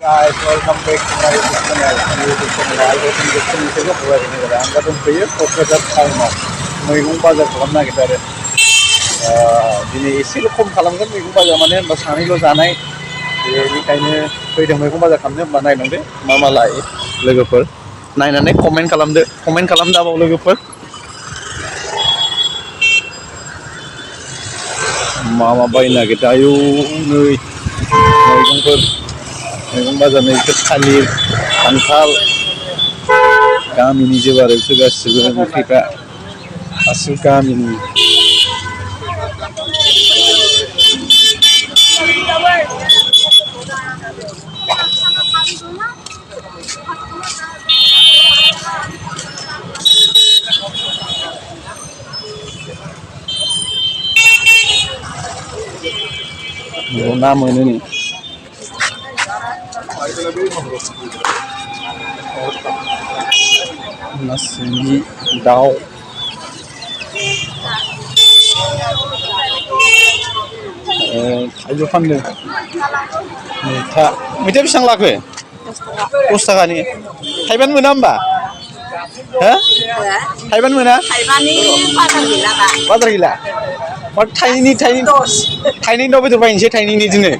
guys, welcome back to my YouTube channel. YouTube channel Algorithm Gibson is a providing it. I'm going to pay you for the time of मैगं बाजार खालामनो नागिरदों आरो दिनै एसेल' खम खालामगोन मैगं बाजार माने होनबा सानैल' जानाय बेनिखायनो फैदों मैगं बाजार खालामनो होनबा नायलांदो मा मा लायो लोगोफोर नायनानै कमेन्ट खालामदाबाव लोगोफोर मा मा बायनो नागिरदों आयौ नै मैगं बाजार नै थालिर खान्थाल गामिनि जोब आरो बिसोर गासिबो ओंख्रिफ्रा गासिबो गामिनि ना मोनो नै ना सिंगि दाउ थाइजौ फानदों मैथा बेसेबां लाखो 10 थाखानि थाइबानो मोना होमबा हो थाइबानो मोना थाइबानि बाजार गैला मा थाइनैनि दाउ बेदर बायनोसै थाइनैनि जोङो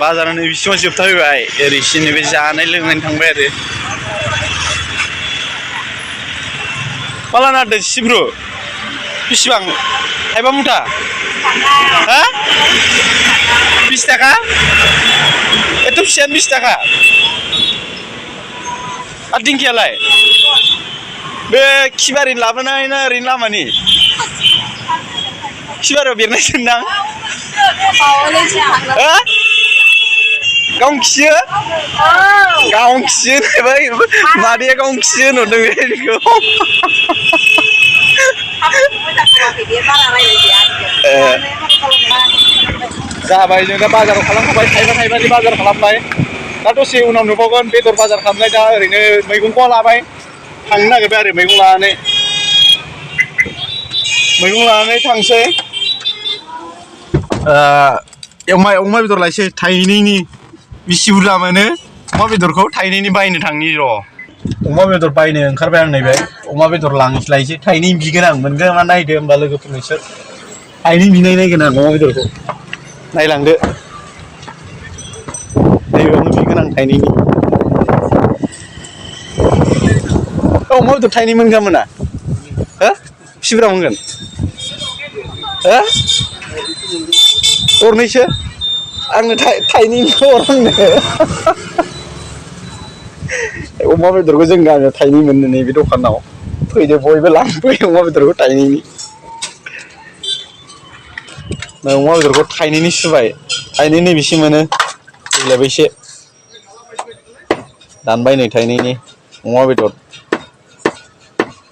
बाजारानो बिसिबां जोबथा फैबाय ओरै एसे बे जानाय लोंनाय थांबाय आरो माला नारदों सिब्रु बेसेबां थाइबा मुथा हा 20 थाखा एथ' फिसायानो 20 थाखा आरो दिंखियालाय बे खिबारिनि लाबोनाय ना ओरैनो लामानि खिबारियाव बेरनायसोदां गावनो खियो होनबाय मादैया गावनो खियो होनहरदों बेखौ जाबाय जों दा बाजाराव खालामखाबाय थाइबानि बाजार खालामबाय दा दसे उनाव नुबावगोन बेदर बाजार खालामनाय दा ओरैनो मैगंखौ लाबाय थांनो नागिरबाय आरो मैगं लानानै थांसै अमा बेदर लायसै थाइनैनि बिसि बुरजा मोनो अमा बेदरखौ थाइनैनि बायनो थांनि र' अमा बेदर बायनो ओंखारबाय आं नैबे अमा बेदर लायसै थाइनै बिगोन आं मोनगोन ना नायदो होमबा लोगोफोर नोंसोर थाइनै बिनाय नायगोन आं अमा बेदरखौ नायलांदो नैबेयावनो बिगोन आं थाइनैनि अमा बेदर थाइनै मोनगोन मोना हो बिसिबुरजा मोनगोन हो गरनैसो आंनो थाइनैनि हर आंनो अमा बेदरखौ जों गामियाव थाइनै मोनो नैबे दखानाव फैदो बयबो लांफै अमा बेदरखौ थाइनैनि अमा बेदरखौ थाइनैनि सुबाय थाइनैनि बेसे मोनो देग्लायबो एसे दानबाय नै थाइनैनि अमा बेदर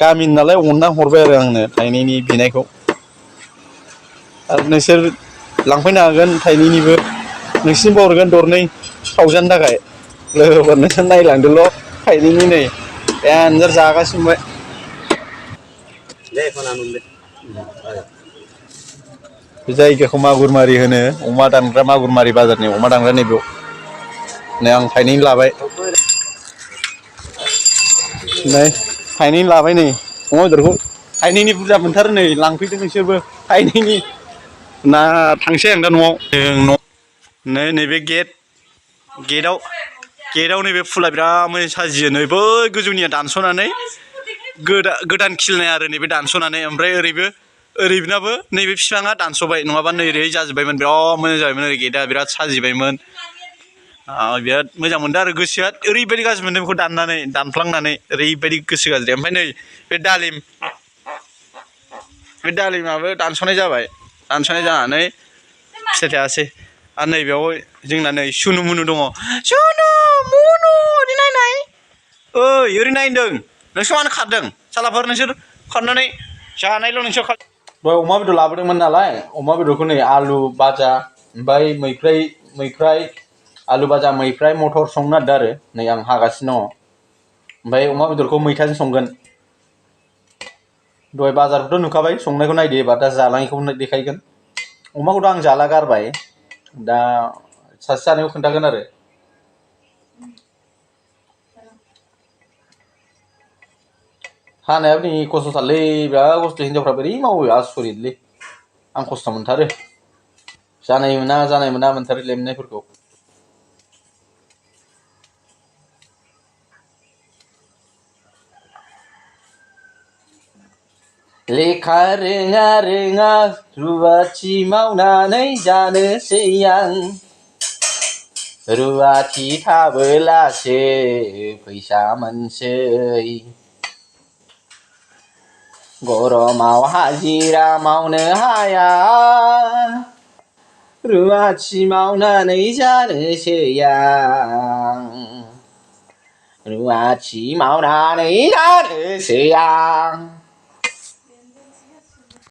गामिनि नालाय अनना हरबाय आरो आंनो थाइनैनि बिनायखौ आरो नोंसोर लांफैनो हागोन थाइनैनिबो नोंसिनिबो हरगोन दरनै सावजानो थाखाय लोगोफोर नोंसोर नायलांदोल' थाइनैनि नै एन्जर जागासिनो बे जायगाखौ मागुरमारि होनो अमा दानग्रा मागुरमारि बाजारनि अमा दानग्रा नैबेयाव नै आं थाइनैनि लाबाय नै थाइनैनि लाबाय नै अमा बेदरखौ थाइनैनि बुरजा मोनथारो नै लांफैदो नोंसोरबो थाइनैनि ना थांसै आं दा न'आव नैबे गेटआव नैबे फुला बिराद मोजां साजियो नै बै गोजौनिया दानस'नानै गोदान खिलिनाय आरो नैबे दानस'नानै ओमफ्राय ओरैबोनाबो नैबे बिफाङा दानस'बाय नङाबा नै ओरै जाजोब्बायमोन बिराद मोजां जाबायमोन ओरै गेटआ बिराद साजिबायमोन बिराद मोजां मोनदों आरो गोसोआ ओरैबायदि गाज्रि मोनदों बेखौ दानफ्लांनानै ओरैबायदि गोसो गाज्रि ओमफ्राय नै बे दालिमाबो दानस'नाय जानानै फिथाइ थायासै आरो नैबेयाव जोंना नै सुनु मुनु दङ सुनु मुनु ओरै नायनाय ओइ ओरै नायदों नोंसोर मानो खारदों सालाफोर नोंसोर खारनानै जानायल' नोंसोर दहाय अमा बेदर लाबोदोंमोन नालाय अमा बेदरखौ नै आलु भाजा ओमफ्राय मैफ्राय आलु भाजा मैफ्राय मटर संनो नागिरदों आरो नै आं हागासिनो दङ ओमफ्राय अमा बेदरखौ मैथाजों संगोन दहाय बाजारखौथ' नुखाबाय संनायखौ नायदो एबार दा जालाङिखौ देखायगोन अमाखौथ' आं जाला गारबाय दा सासे सानैखौ खोन्थागोन आरो हानायाबो नै खस्थ'थारलै बिराद खस्थ' हिनजावफ्रा बोरै मावो आसरितलै आं खस्थ' मोनथारो जानाय मोना मोनथारो लेमनायफोरखौ लेखा रोङा रोङा रुवाथि मावनानै जानोसै आं रुवाथि थाबोलासो फैसा मोनसै गरमाव हाजिरा मावनो हाया रुवाथि मावनानै जानोसै आं रुवाथि मावनानै जानोसै आं